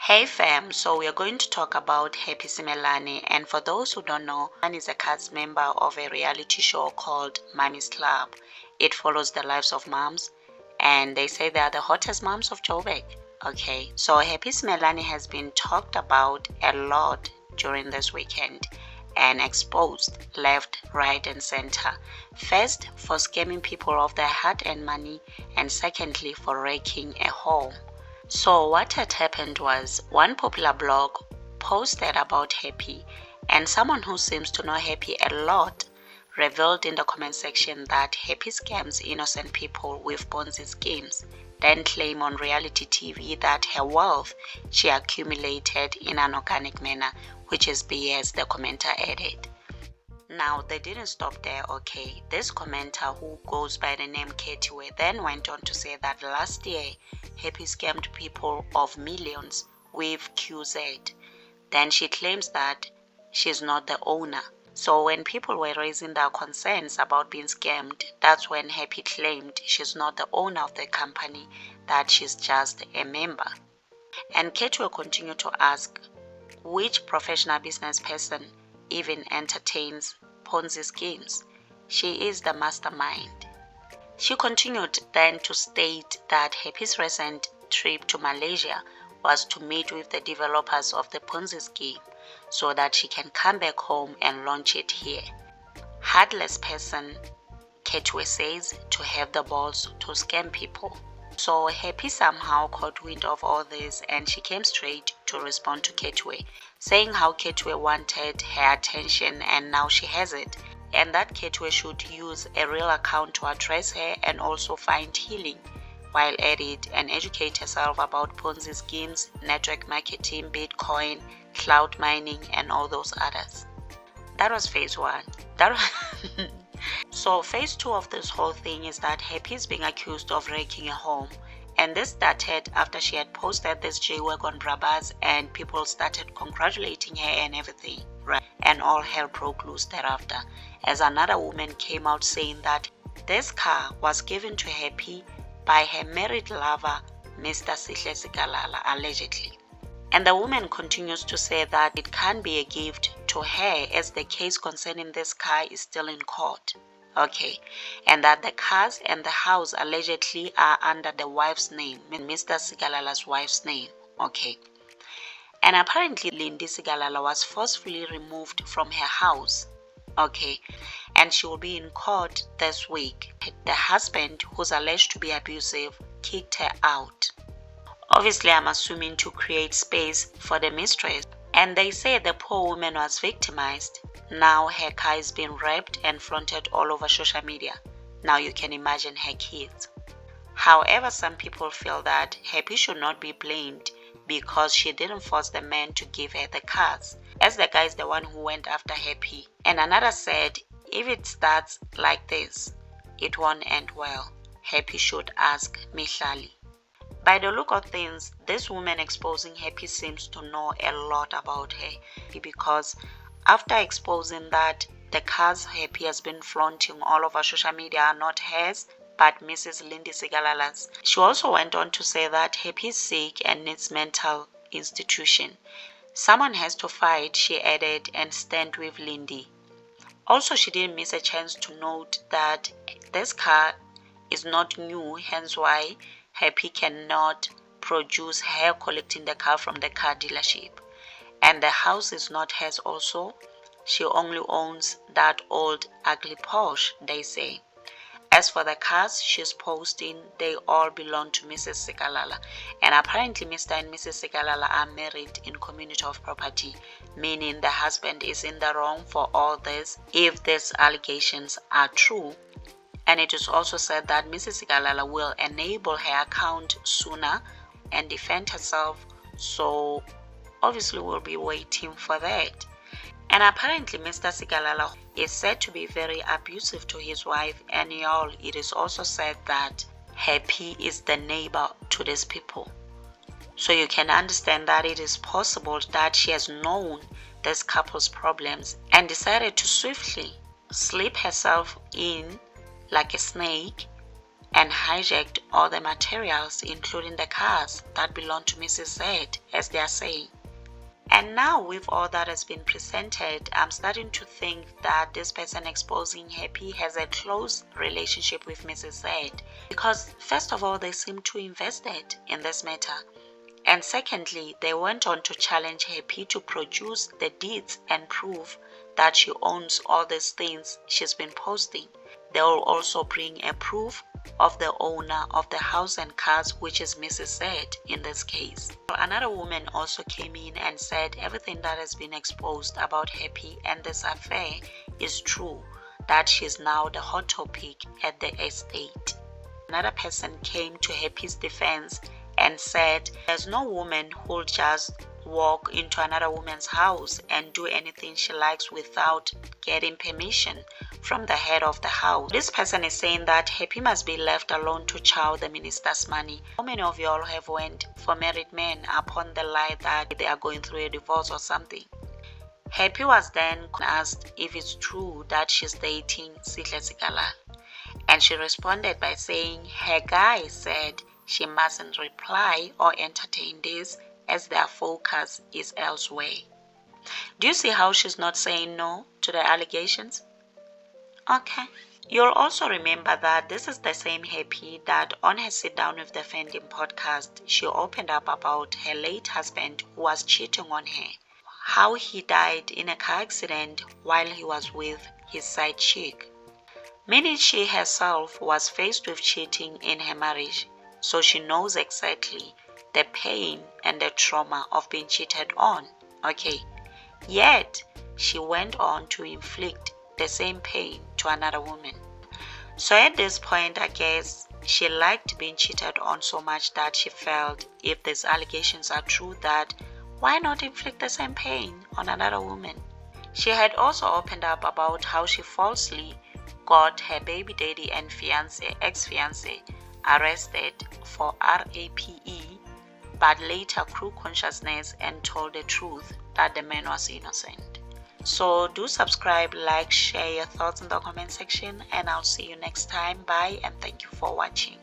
Hey fam, so we are going to talk about Happy Simelane, and for those who don't know, Simelane is a cast member of a reality show called Mommy's Club. It follows the lives of moms, and they say they are the hottest moms of Joburg. Okay, so Happy Simelane has been talked about a lot during this weekend and exposed left, right and center. First, for scamming people of their hard-earned money, and secondly, for wrecking a home. So what had happened was one popular blog posted about Happy, and someone who seems to know Happy a lot revealed in the comment section that Happy scams innocent people with Ponzi schemes, then claim on reality TV that her wealth she accumulated in an organic manner, which is BS, the commenter added. Now, they didn't stop there, okay. This commenter, who goes by the name Ketiwe, then went on to say that last year, Happy scammed people of millions with QZ. Then she claims that she's not the owner. So when people were raising their concerns about being scammed, that's when Happy claimed she's not the owner of the company, that she's just a member. And Ketiwe continued to ask, which professional business person even entertains Ponzi schemes? She is the mastermind. She continued then to state that Happy's recent trip to Malaysia was to meet with the developers of the Ponzi scheme so that she can come back home and launch it here. Heartless person, Ketiwe says, to have the balls to scam people. So Happy somehow caught wind of all this, and she came straight to respond to Ketiwe, saying how Ketiwe wanted her attention and now she has it, and that Ketiwe should use a real account to address her and also find healing while at it, and educate herself about Ponzi schemes, network marketing, Bitcoin, cloud mining and all those others. That was phase one. So phase two of this whole thing is that Happy is being accused of wrecking a home, and this started after she had posted this J-Work on Brabazz and people started congratulating her and everything, right? And all hell broke loose thereafter, as another woman came out saying that this car was given to Happy by her married lover, Mr. Sihle Sigalala, allegedly. And the woman continues to say that it can't be a gift to her as the case concerning this car is still in court. Okay, and that the cars and the house allegedly are under the wife's name, Mr. Sigalala's wife's name. Okay, and apparently Lindy Sigalala was forcefully removed from her house. Okay, and she will be in court this week. The husband, who's alleged to be abusive, kicked her out. Obviously, I'm assuming to create space for the mistress. And they say the poor woman was victimized. Now her car is being wrapped and flaunted all over social media. Now you can imagine her kids. However, some people feel that Happy should not be blamed because she didn't force the man to give her the cars, as the guy is the one who went after Happy. And another said, if it starts like this, it won't end well. Happy should ask Mihlali. By the look of things, this woman exposing Happy seems to know a lot about her, because after exposing that the cars Happy has been flaunting all over social media are not hers but Mrs. Lindy Sigalala's, she also went on to say that Happy is sick and needs mental institution. Someone has to fight, she added, and stand with Lindy. Also, she didn't miss a chance to note that this car is not new, hence why Happy cannot produce her collecting the car from the car dealership. And the house is not hers also. She only owns that old ugly Porsche, they say. As for the cars she's posting, they all belong to Mrs. Sigalala. And apparently Mr. and Mrs. Sigalala are married in community of property, meaning the husband is in the wrong for all this if these allegations are true. And it is also said that Mrs. Sigalala will enable her account sooner and defend herself. So obviously we'll be waiting for that. And apparently Mr. Sigalala is said to be very abusive to his wife, and y'all, it is also said that Happy is the neighbor to these people. So you can understand that it is possible that she has known this couple's problems and decided to swiftly slip herself in like a snake and hijacked all the materials, including the cars that belong to Mrs. Z, as they are saying. And now with all that has been presented, I'm starting to think that this person exposing Happy has a close relationship with Mrs. Z, because first of all, they seem too invested in this matter. And secondly, they went on to challenge Happy to produce the deeds and prove that she owns all these things she's been posting. They will also bring a proof of the owner of the house and cars, which is Mrs. Z in this case. Another woman also came in and said everything that has been exposed about Happy and this affair is true, that she's now the hot topic at the estate. Another person came to Happy's defense and said there's no woman who'll just walk into another woman's house and do anything she likes without getting permission from the head of the house. This person is saying that Happy must be left alone to chow the minister's money. How many of you all have went for married men upon the lie that they are going through a divorce or something? Happy was then asked if it's true that she's dating Sihle Sikalala, and she responded by saying her guy said she mustn't reply or entertain this as their focus is elsewhere. Do you see how she's not saying no to the allegations? Okay. You'll also remember that this is the same Happy that on her Sit Down with the Fandom podcast, she opened up about her late husband who was cheating on her, how he died in a car accident while he was with his side chick. Meaning she herself was faced with cheating in her marriage, so she knows exactly the pain and the trauma of being cheated on. Okay. Yet, she went on to inflict the same pain to another woman. So at this point, I guess she liked being cheated on so much that she felt if these allegations are true, that why not inflict the same pain on another woman? She had also opened up about how she falsely got her baby daddy and ex-fiance arrested for RAPE, but later grew consciousness and told the truth that the man was innocent. So do subscribe, like, share your thoughts in the comment section, and I'll see you next time. Bye, and thank you for watching.